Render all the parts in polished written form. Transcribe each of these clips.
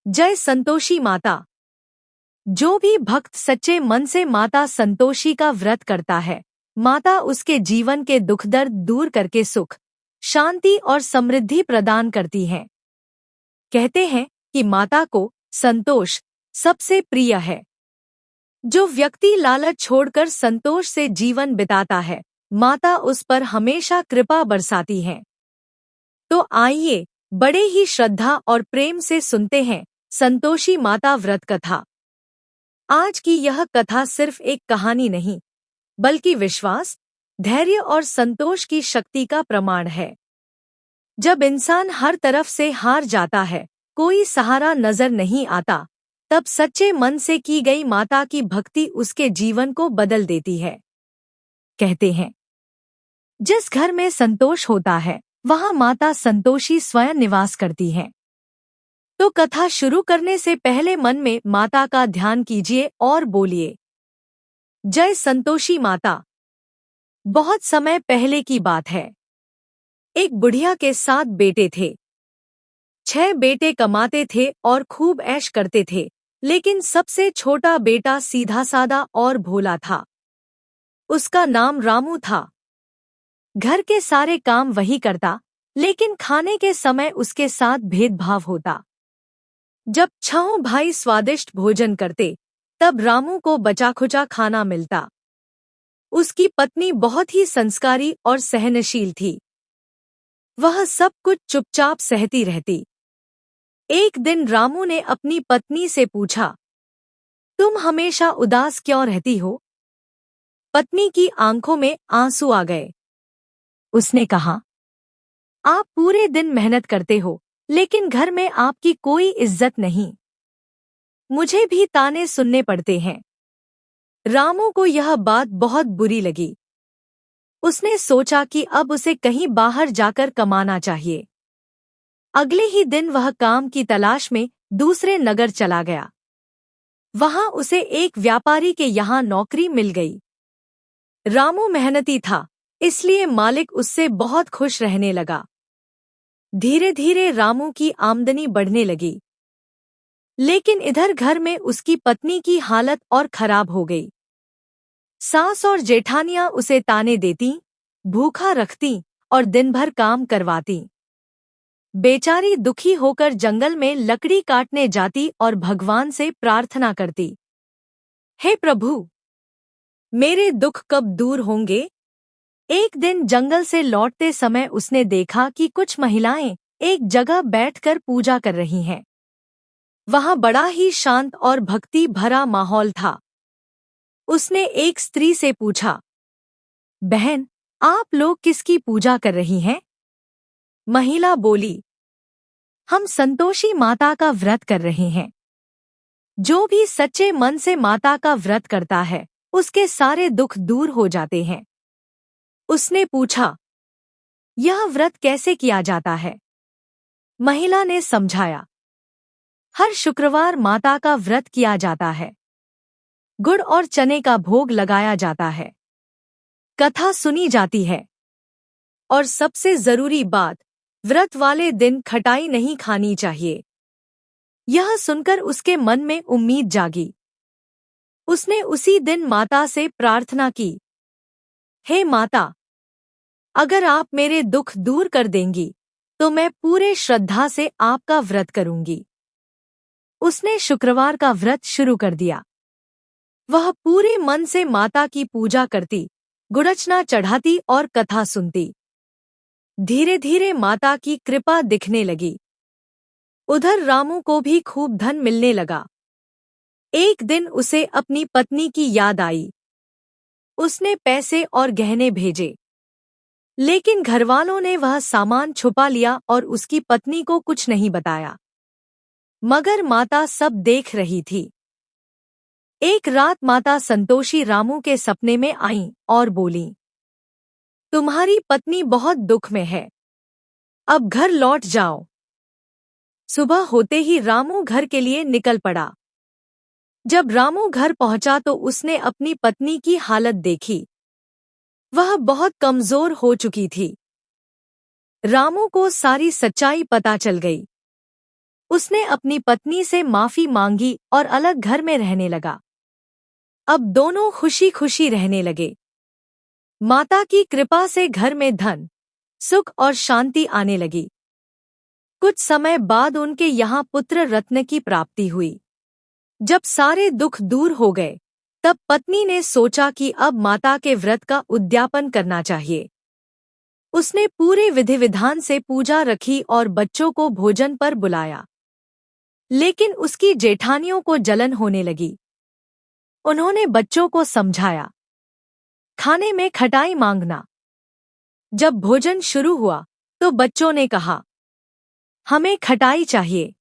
जय संतोषी माता। जो भी भक्त सच्चे मन से माता संतोषी का व्रत करता है, माता उसके जीवन के दुख दर्द दूर करके सुख, शांति और समृद्धि प्रदान करती है। कहते हैं कि माता को संतोष सबसे प्रिय है। जो व्यक्ति लालच छोड़कर संतोष से जीवन बिताता है, माता उस पर हमेशा कृपा बरसाती है। तो आइए बड़े ही श्रद्धा और प्रेम से सुनते हैं संतोषी माता व्रत कथा। आज की यह कथा सिर्फ एक कहानी नहीं, बल्कि विश्वास, धैर्य और संतोष की शक्ति का प्रमाण है। जब इंसान हर तरफ से हार जाता है, कोई सहारा नजर नहीं आता, तब सच्चे मन से की गई माता की भक्ति उसके जीवन को बदल देती है। कहते हैं, जिस घर में संतोष होता है, वहां माता संतोषी स्वयं निवास करती हैं। तो कथा शुरू करने से पहले मन में माता का ध्यान कीजिए और बोलिए, जय संतोषी माता। बहुत समय पहले की बात है। एक बुढ़िया के 7 बेटे थे। 6 बेटे कमाते थे और खूब ऐश करते थे, लेकिन सबसे छोटा बेटा सीधा सादा और भोला था। उसका नाम रामू था। घर के सारे काम वही करता, लेकिन खाने के समय उसके साथ भेदभाव होता। जब 6 भाई स्वादिष्ट भोजन करते, तब रामू को बचा-खुचा खाना मिलता। उसकी पत्नी बहुत ही संस्कारी और सहनशील थी। वह सब कुछ चुपचाप सहती रहती। एक दिन रामू ने अपनी पत्नी से पूछा, तुम हमेशा उदास क्यों रहती हो? पत्नी की आंखों में आंसू आ गए। उसने कहा, आप पूरे दिन मेहनत करते हो, लेकिन घर में आपकी कोई इज्जत नहीं। मुझे भी ताने सुनने पड़ते हैं। रामू को यह बात बहुत बुरी लगी। उसने सोचा कि अब उसे कहीं बाहर जाकर कमाना चाहिए। अगले ही दिन वह काम की तलाश में दूसरे नगर चला गया। वहां उसे एक व्यापारी के यहाँ नौकरी मिल गई। रामू मेहनती था, इसलिए मालिक उससे बहुत खुश रहने लगा। धीरे धीरे रामू की आमदनी बढ़ने लगी। लेकिन इधर घर में उसकी पत्नी की हालत और खराब हो गई। सास और जेठानियां उसे ताने देती, भूखा रखती और दिन भर काम करवाती। बेचारी दुखी होकर जंगल में लकड़ी काटने जाती और भगवान से प्रार्थना करती, हे प्रभु, मेरे दुख कब दूर होंगे? एक दिन जंगल से लौटते समय उसने देखा कि कुछ महिलाएं एक जगह बैठकर पूजा कर रही हैं। वहां बड़ा ही शांत और भक्ति भरा माहौल था। उसने एक स्त्री से पूछा, बहन, आप लोग किसकी पूजा कर रही हैं? महिला बोली, हम संतोषी माता का व्रत कर रहे हैं। जो भी सच्चे मन से माता का व्रत करता है, उसके सारे दुख दूर हो जाते हैं। उसने पूछा, यह व्रत कैसे किया जाता है? महिला ने समझाया, हर शुक्रवार माता का व्रत किया जाता है। गुड़ और चने का भोग लगाया जाता है। कथा सुनी जाती है। और सबसे जरूरी बात, व्रत वाले दिन खटाई नहीं खानी चाहिए। यह सुनकर उसके मन में उम्मीद जागी। उसने उसी दिन माता से प्रार्थना की, हे माता, अगर आप मेरे दुख दूर कर देंगी, तो मैं पूरे श्रद्धा से आपका व्रत करूंगी। उसने शुक्रवार का व्रत शुरू कर दिया। वह पूरे मन से माता की पूजा करती, गुड़चना चढ़ाती और कथा सुनती। धीरे धीरे माता की कृपा दिखने लगी। उधर रामू को भी खूब धन मिलने लगा। एक दिन उसे अपनी पत्नी की याद आई। उसने पैसे और गहने भेजे, लेकिन घरवालों ने वह सामान छुपा लिया और उसकी पत्नी को कुछ नहीं बताया। मगर माता सब देख रही थी। एक रात माता संतोषी रामू के सपने में आईं और बोलीं, तुम्हारी पत्नी बहुत दुख में है, अब घर लौट जाओ। सुबह होते ही रामू घर के लिए निकल पड़ा। जब रामू घर पहुंचा तो उसने अपनी पत्नी की हालत देखी। वह बहुत कमजोर हो चुकी थी। रामू को सारी सच्चाई पता चल गई। उसने अपनी पत्नी से माफी मांगी और अलग घर में रहने लगा। अब दोनों खुशी खुशी रहने लगे। माता की कृपा से घर में धन, सुख और शांति आने लगी। कुछ समय बाद उनके यहाँ पुत्र रत्न की प्राप्ति हुई। जब सारे दुख दूर हो गए, तब पत्नी ने सोचा कि अब माता के व्रत का उद्यापन करना चाहिए। उसने पूरे विधि विधान से पूजा रखी और बच्चों को भोजन पर बुलाया। लेकिन उसकी जेठानियों को जलन होने लगी। उन्होंने बच्चों को समझाया, खाने में खटाई मांगना। जब भोजन शुरू हुआ तो बच्चों ने कहा, हमें खटाई चाहिए।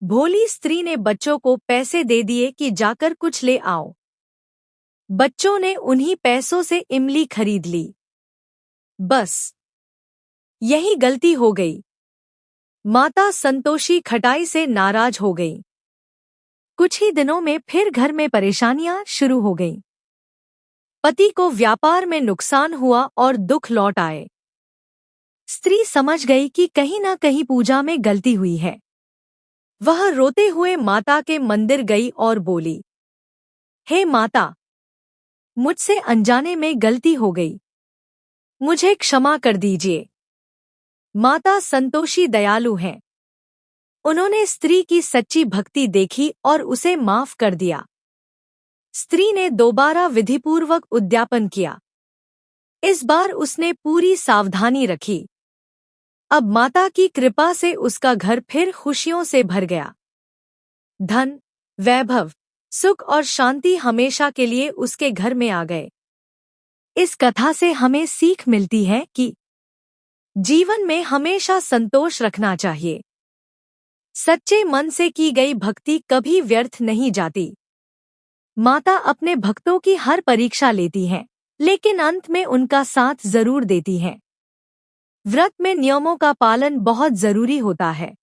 भोली स्त्री ने बच्चों को पैसे दे दिए कि जाकर कुछ ले आओ। बच्चों ने उन्हीं पैसों से इमली खरीद ली। बस यही गलती हो गई। माता संतोषी खटाई से नाराज हो गई। कुछ ही दिनों में फिर घर में परेशानियां शुरू हो गईं। पति को व्यापार में नुकसान हुआ और दुख लौट आए। स्त्री समझ गई कि कहीं ना कहीं पूजा में गलती हुई है। वह रोते हुए माता के मंदिर गई और बोली, हे माता, मुझसे अनजाने में गलती हो गई, मुझे क्षमा कर दीजिए। माता संतोषी दयालु हैं। उन्होंने स्त्री की सच्ची भक्ति देखी और उसे माफ कर दिया। स्त्री ने दोबारा विधिपूर्वक उद्यापन किया। इस बार उसने पूरी सावधानी रखी। अब माता की कृपा से उसका घर फिर खुशियों से भर गया। धन, वैभव, सुख और शांति हमेशा के लिए उसके घर में आ गए। इस कथा से हमें सीख मिलती है कि जीवन में हमेशा संतोष रखना चाहिए। सच्चे मन से की गई भक्ति कभी व्यर्थ नहीं जाती। माता अपने भक्तों की हर परीक्षा लेती हैं, लेकिन अंत में उनका साथ जरूर देती हैं। व्रत में नियमों का पालन बहुत जरूरी होता है।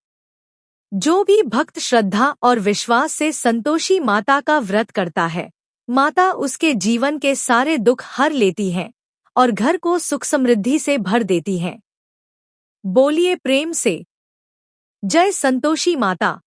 जो भी भक्त श्रद्धा और विश्वास से संतोषी माता का व्रत करता है, माता उसके जीवन के सारे दुख हर लेती हैं और घर को सुख समृद्धि से भर देती हैं। बोलिए प्रेम से, जय संतोषी माता।